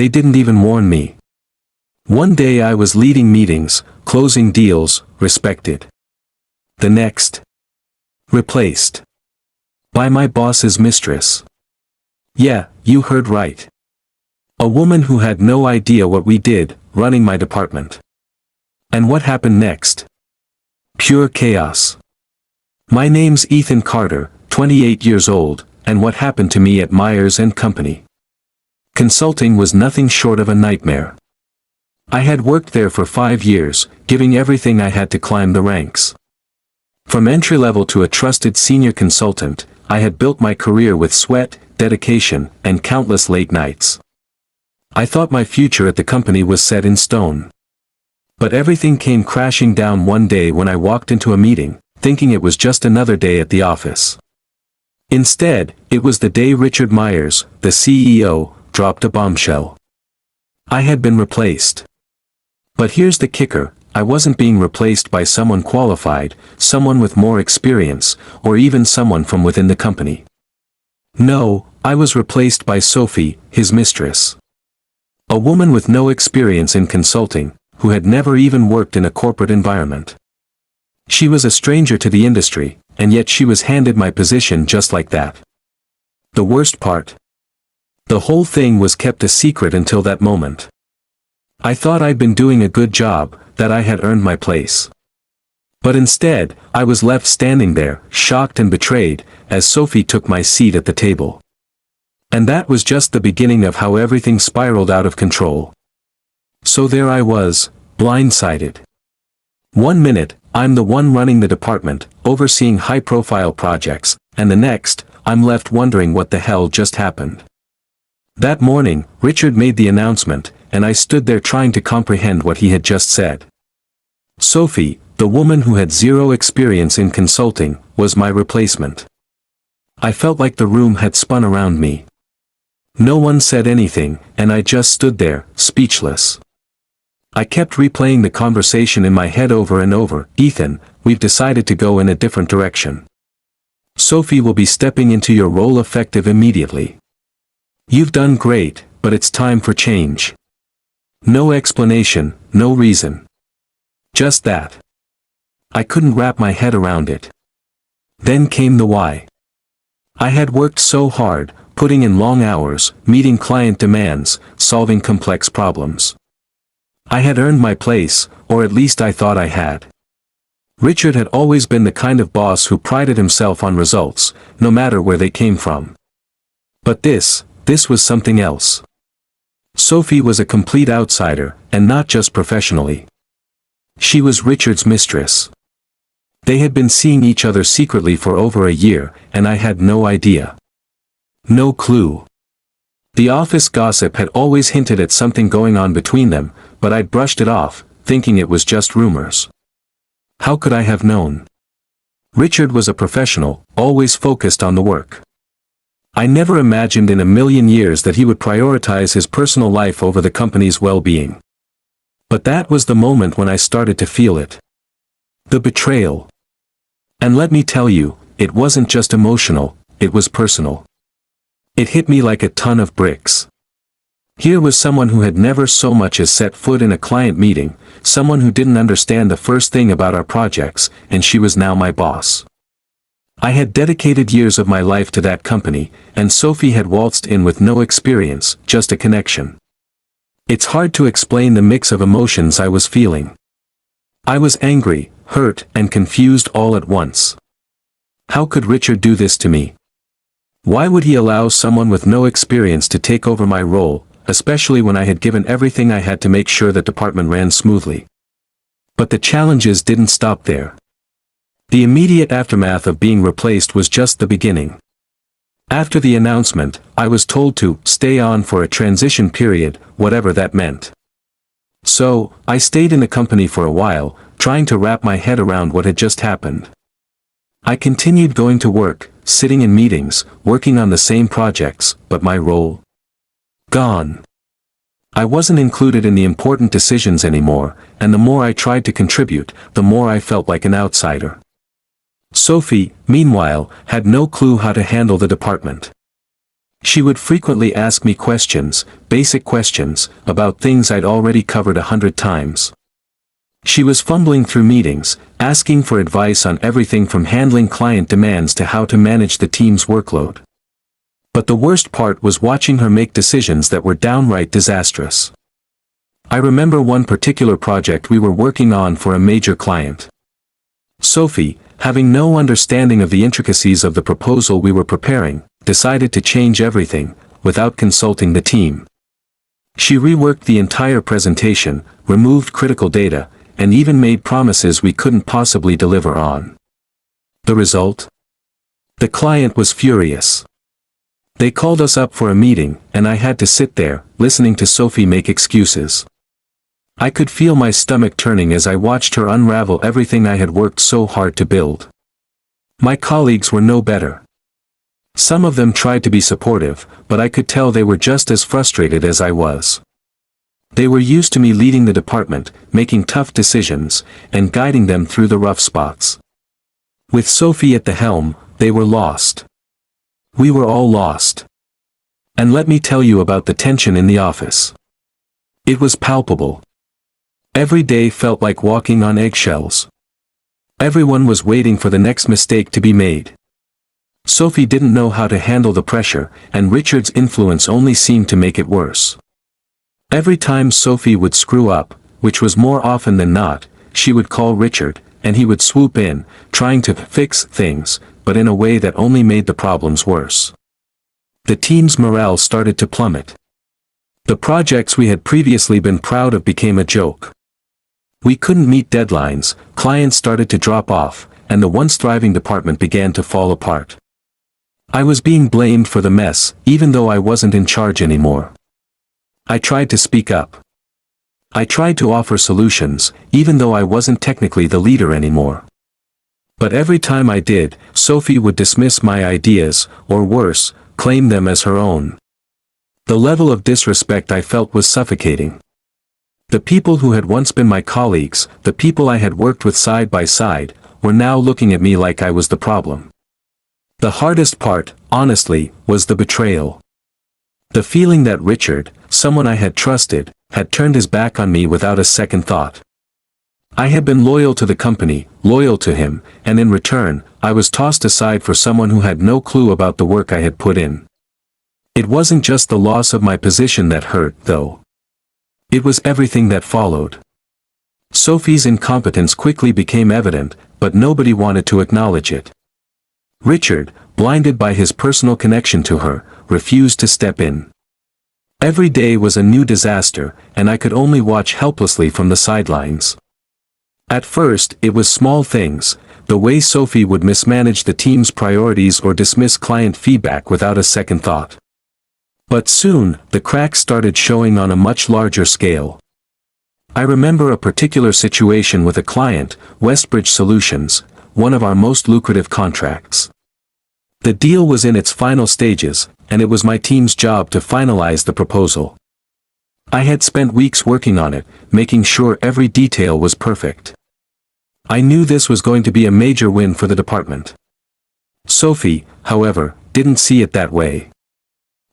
they didn't even warn me. One day I was leading meetings, closing deals, respected. The next, replaced by my boss's mistress. Yeah, you heard right. A woman who had no idea what we did, running my department. And what happened next? Pure chaos. My name's Ethan Carter, 28 years old, and what happened to me at Myers & Company? Consulting was nothing short of a nightmare. I had worked there for 5 years, giving everything I had to climb the ranks. From entry-level to a trusted senior consultant, I had built my career with sweat, dedication, and countless late nights. I thought my future at the company was set in stone. But everything came crashing down one day when I walked into a meeting, thinking it was just another day at the office. Instead, it was the day Richard Myers, the CEO, dropped a bombshell. I had been replaced. But here's the kicker, I wasn't being replaced by someone qualified, someone with more experience, or even someone from within the company. No, I was replaced by Sophie, his mistress. A woman with no experience in consulting, who had never even worked in a corporate environment. She was a stranger to the industry, and yet she was handed my position just like that. The worst part? The whole thing was kept a secret until that moment. I thought I'd been doing a good job, that I had earned my place. But instead, I was left standing there, shocked and betrayed, as Sophie took my seat at the table. And that was just the beginning of how everything spiraled out of control. So there I was, blindsided. One minute, I'm the one running the department, overseeing high-profile projects, and the next, I'm left wondering what the hell just happened. That morning, Richard made the announcement, and I stood there trying to comprehend what he had just said. Sophie, the woman who had zero experience in consulting, was my replacement. I felt like the room had spun around me. No one said anything, and I just stood there, speechless. I kept replaying the conversation in my head over and over. Ethan, we've decided to go in a different direction. Sophie will be stepping into your role effective immediately. You've done great, but it's time for change. No explanation, no reason. Just that. I couldn't wrap my head around it. Then came the why. I had worked so hard, putting in long hours, meeting client demands, solving complex problems. I had earned my place, or at least I thought I had. Richard had always been the kind of boss who prided himself on results, no matter where they came from. But this was something else. Sophie was a complete outsider, and not just professionally. She was Richard's mistress. They had been seeing each other secretly for over a year, and I had no idea. No clue. The office gossip had always hinted at something going on between them, but I'd brushed it off, thinking it was just rumors. How could I have known? Richard was a professional, always focused on the work. I never imagined in a million years that he would prioritize his personal life over the company's well-being. But that was the moment when I started to feel it. The betrayal. And let me tell you, it wasn't just emotional, it was personal. It hit me like a ton of bricks. Here was someone who had never so much as set foot in a client meeting, someone who didn't understand the first thing about our projects, and she was now my boss. I had dedicated years of my life to that company, and Sophie had waltzed in with no experience, just a connection. It's hard to explain the mix of emotions I was feeling. I was angry, hurt, and confused all at once. How could Richard do this to me? Why would he allow someone with no experience to take over my role, especially when I had given everything I had to make sure the department ran smoothly? But the challenges didn't stop there. The immediate aftermath of being replaced was just the beginning. After the announcement, I was told to stay on for a transition period, whatever that meant. So, I stayed in the company for a while, trying to wrap my head around what had just happened. I continued going to work, sitting in meetings, working on the same projects, but my role? Gone. I wasn't included in the important decisions anymore, and the more I tried to contribute, the more I felt like an outsider. Sophie, meanwhile, had no clue how to handle the department. She would frequently ask me questions, basic questions, about things I'd already covered 100 times. She was fumbling through meetings, asking for advice on everything from handling client demands to how to manage the team's workload. But the worst part was watching her make decisions that were downright disastrous. I remember one particular project we were working on for a major client. Sophie, having no understanding of the intricacies of the proposal we were preparing, decided to change everything, without consulting the team. She reworked the entire presentation, removed critical data, and even made promises we couldn't possibly deliver on. The result? The client was furious. They called us up for a meeting, and I had to sit there, listening to Sophie make excuses. I could feel my stomach turning as I watched her unravel everything I had worked so hard to build. My colleagues were no better. Some of them tried to be supportive, but I could tell they were just as frustrated as I was. They were used to me leading the department, making tough decisions, and guiding them through the rough spots. With Sophie at the helm, they were lost. We were all lost. And let me tell you about the tension in the office. It was palpable. Every day felt like walking on eggshells. Everyone was waiting for the next mistake to be made. Sophie didn't know how to handle the pressure, and Richard's influence only seemed to make it worse. Every time Sophie would screw up, which was more often than not, she would call Richard, and he would swoop in, trying to fix things, but in a way that only made the problems worse. The team's morale started to plummet. The projects we had previously been proud of became a joke. We couldn't meet deadlines, clients started to drop off, and the once thriving department began to fall apart. I was being blamed for the mess, even though I wasn't in charge anymore. I tried to speak up. I tried to offer solutions, even though I wasn't technically the leader anymore. But every time I did, Sophie would dismiss my ideas, or worse, claim them as her own. The level of disrespect I felt was suffocating. The people who had once been my colleagues, the people I had worked with side by side, were now looking at me like I was the problem. The hardest part, honestly, was the betrayal. The feeling that Richard, someone I had trusted, had turned his back on me without a second thought. I had been loyal to the company, loyal to him, and in return, I was tossed aside for someone who had no clue about the work I had put in. It wasn't just the loss of my position that hurt, though. It was everything that followed. Sophie's incompetence quickly became evident, but nobody wanted to acknowledge it. Richard, blinded by his personal connection to her, refused to step in. Every day was a new disaster, and I could only watch helplessly from the sidelines. At first, it was small things, the way Sophie would mismanage the team's priorities or dismiss client feedback without a second thought. But soon, the cracks started showing on a much larger scale. I remember a particular situation with a client, Westbridge Solutions, one of our most lucrative contracts. The deal was in its final stages, and it was my team's job to finalize the proposal. I had spent weeks working on it, making sure every detail was perfect. I knew this was going to be a major win for the department. Sophie, however, didn't see it that way.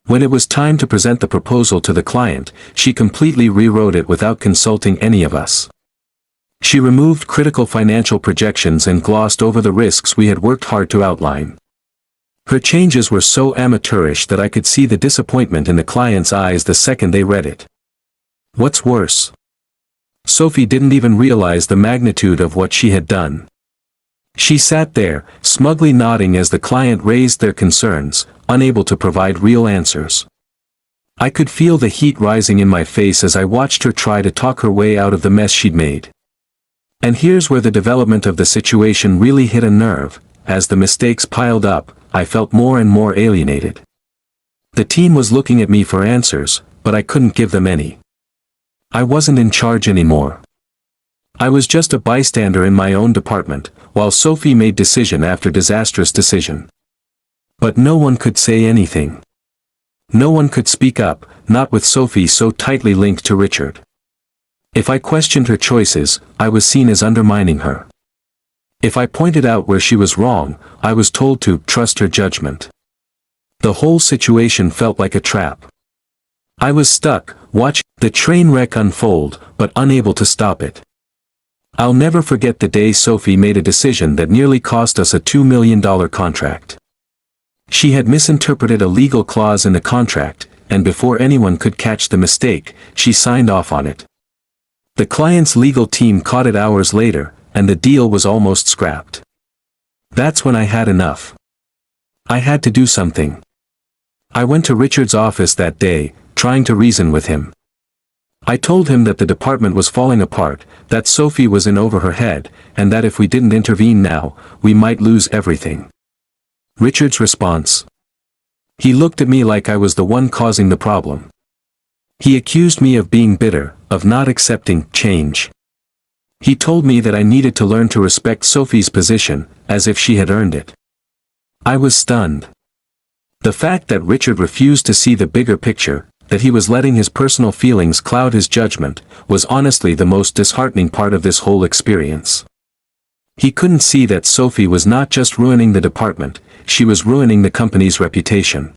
When it was time to present the proposal to the client, she completely rewrote it without consulting any of us. She removed critical financial projections and glossed over the risks we had worked hard to outline. Her changes were so amateurish that I could see the disappointment in the client's eyes the second they read it. What's worse? Sophie didn't even realize the magnitude of what she had done. She sat there, smugly nodding as the client raised their concerns, unable to provide real answers. I could feel the heat rising in my face as I watched her try to talk her way out of the mess she'd made. And here's where the development of the situation really hit a nerve. As the mistakes piled up, I felt more and more alienated. The team was looking at me for answers, but I couldn't give them any. I wasn't in charge anymore. I was just a bystander in my own department, while Sophie made decision after disastrous decision. But no one could say anything. No one could speak up, not with Sophie so tightly linked to Richard. If I questioned her choices, I was seen as undermining her. If I pointed out where she was wrong, I was told to trust her judgment. The whole situation felt like a trap. I was stuck, watching the train wreck unfold, but unable to stop it. I'll never forget the day Sophie made a decision that nearly cost us a $2 million contract. She had misinterpreted a legal clause in the contract, and before anyone could catch the mistake, she signed off on it. The client's legal team caught it hours later, and the deal was almost scrapped. That's when I had enough. I had to do something. I went to Richard's office that day, trying to reason with him. I told him that the department was falling apart, that Sophie was in over her head, and that if we didn't intervene now, we might lose everything. Richard's response? He looked at me like I was the one causing the problem. He accused me of being bitter, of not accepting change. He told me that I needed to learn to respect Sophie's position, as if she had earned it. I was stunned. The fact that Richard refused to see the bigger picture, that he was letting his personal feelings cloud his judgment, was honestly the most disheartening part of this whole experience. He couldn't see that Sophie was not just ruining the department, she was ruining the company's reputation.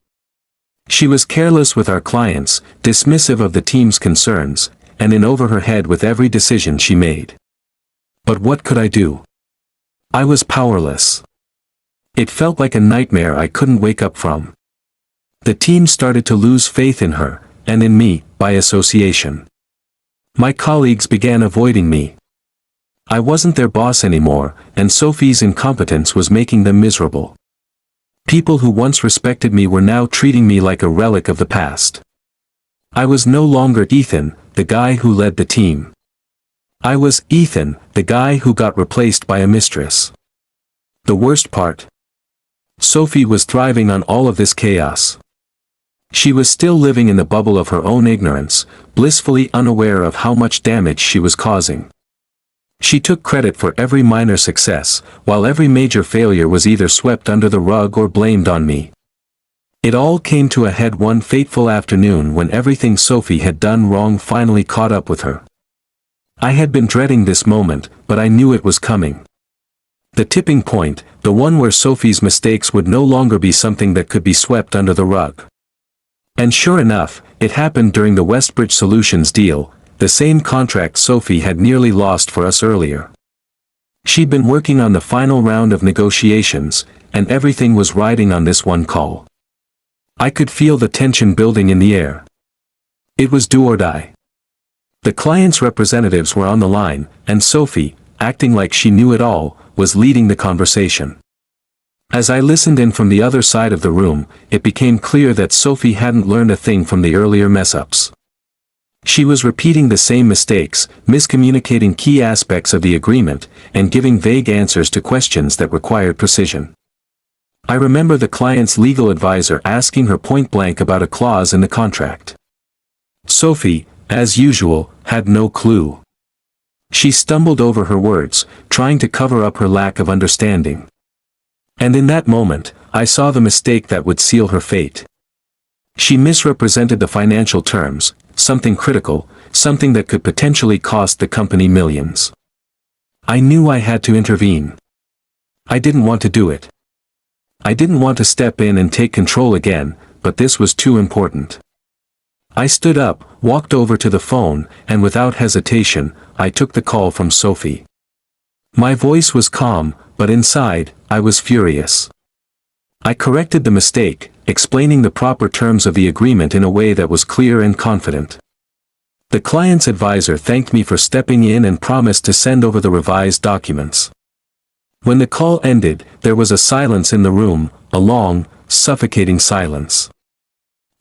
She was careless with our clients, dismissive of the team's concerns, and in over her head with every decision she made. But what could I do? I was powerless. It felt like a nightmare I couldn't wake up from. The team started to lose faith in her, and in me, by association. My colleagues began avoiding me. I wasn't their boss anymore, and Sophie's incompetence was making them miserable. People who once respected me were now treating me like a relic of the past. I was no longer Ethan, the guy who led the team. I was Ethan, the guy who got replaced by a mistress. The worst part? Sophie was thriving on all of this chaos. She was still living in the bubble of her own ignorance, blissfully unaware of how much damage she was causing. She took credit for every minor success, while every major failure was either swept under the rug or blamed on me. It all came to a head one fateful afternoon when everything Sophie had done wrong finally caught up with her. I had been dreading this moment, but I knew it was coming. The tipping point, the one where Sophie's mistakes would no longer be something that could be swept under the rug. And sure enough, it happened during the Westbridge Solutions deal, the same contract Sophie had nearly lost for us earlier. She'd been working on the final round of negotiations, and everything was riding on this one call. I could feel the tension building in the air. It was do or die. The client's representatives were on the line, and Sophie, acting like she knew it all, was leading the conversation. As I listened in from the other side of the room, it became clear that Sophie hadn't learned a thing from the earlier mess-ups. She was repeating the same mistakes, miscommunicating key aspects of the agreement, and giving vague answers to questions that required precision. I remember the client's legal advisor asking her point-blank about a clause in the contract. Sophie, as usual, had no clue. She stumbled over her words, trying to cover up her lack of understanding. And in that moment, I saw the mistake that would seal her fate. She misrepresented the financial terms, something critical, something that could potentially cost the company millions. I knew I had to intervene. I didn't want to do it. I didn't want to step in and take control again, but this was too important. I stood up, walked over to the phone, and without hesitation, I took the call from Sophie. My voice was calm, but inside, I was furious. I corrected the mistake, explaining the proper terms of the agreement in a way that was clear and confident. The client's advisor thanked me for stepping in and promised to send over the revised documents. When the call ended, there was a silence in the room, a long, suffocating silence.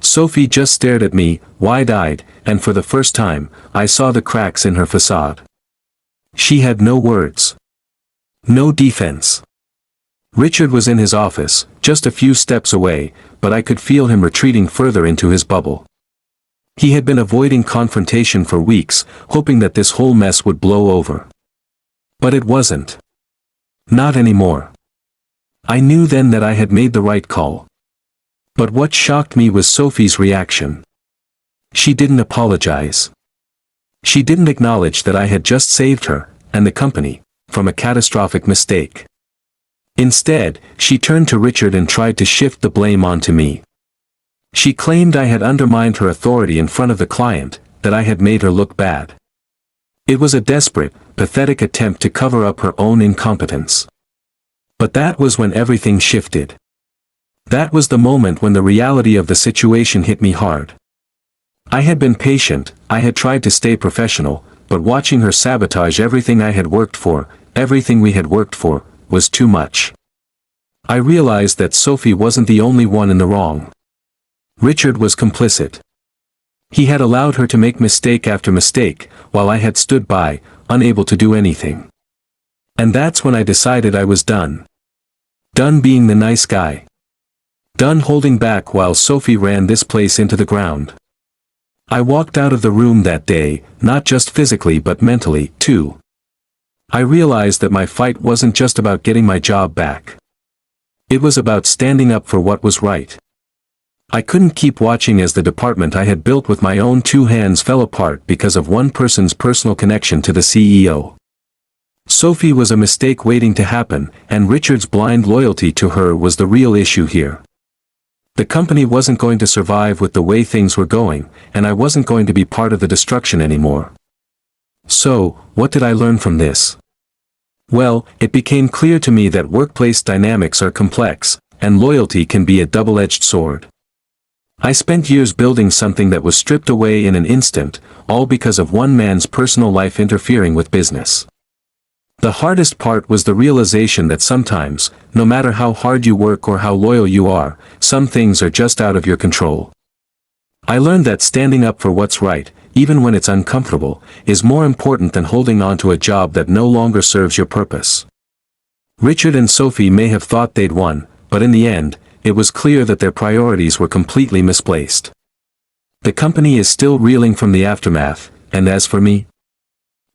Sophie just stared at me, wide-eyed, and for the first time, I saw the cracks in her facade. She had no words. No defense. Richard was in his office, just a few steps away, but I could feel him retreating further into his bubble. He had been avoiding confrontation for weeks, hoping that this whole mess would blow over. But it wasn't. Not anymore. I knew then that I had made the right call. But what shocked me was Sophie's reaction. She didn't apologize. She didn't acknowledge that I had just saved her, and the company, from a catastrophic mistake. Instead, she turned to Richard and tried to shift the blame onto me. She claimed I had undermined her authority in front of the client, that I had made her look bad. It was a desperate, pathetic attempt to cover up her own incompetence. But that was when everything shifted. That was the moment when the reality of the situation hit me hard. I had been patient, I had tried to stay professional, but watching her sabotage everything I had worked for, everything we had worked for, was too much. I realized that Sophie wasn't the only one in the wrong. Richard was complicit. He had allowed her to make mistake after mistake, while I had stood by, unable to do anything. And that's when I decided I was done. Done being the nice guy. Done holding back while Sophie ran this place into the ground. I walked out of the room that day, not just physically but mentally, too. I realized that my fight wasn't just about getting my job back. It was about standing up for what was right. I couldn't keep watching as the department I had built with my own two hands fell apart because of one person's personal connection to the CEO. Sophie was a mistake waiting to happen, and Richard's blind loyalty to her was the real issue here. The company wasn't going to survive with the way things were going, and I wasn't going to be part of the destruction anymore. So, what did I learn from this? Well, it became clear to me that workplace dynamics are complex, and loyalty can be a double-edged sword. I spent years building something that was stripped away in an instant, all because of one man's personal life interfering with business. The hardest part was the realization that sometimes, no matter how hard you work or how loyal you are, some things are just out of your control. I learned that standing up for what's right, even when it's uncomfortable, is more important than holding on to a job that no longer serves your purpose. Richard and Sophie may have thought they'd won, but in the end, it was clear that their priorities were completely misplaced. The company is still reeling from the aftermath, and as for me,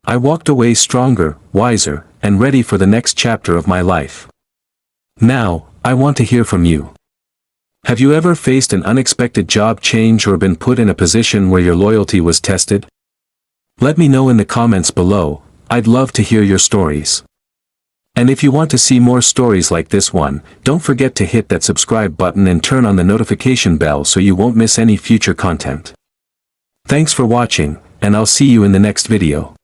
I walked away stronger, wiser, and ready for the next chapter of my life. Now, I want to hear from you. Have you ever faced an unexpected job change or been put in a position where your loyalty was tested? Let me know in the comments below, I'd love to hear your stories. And if you want to see more stories like this one, don't forget to hit that subscribe button and turn on the notification bell so you won't miss any future content. Thanks for watching, and I'll see you in the next video.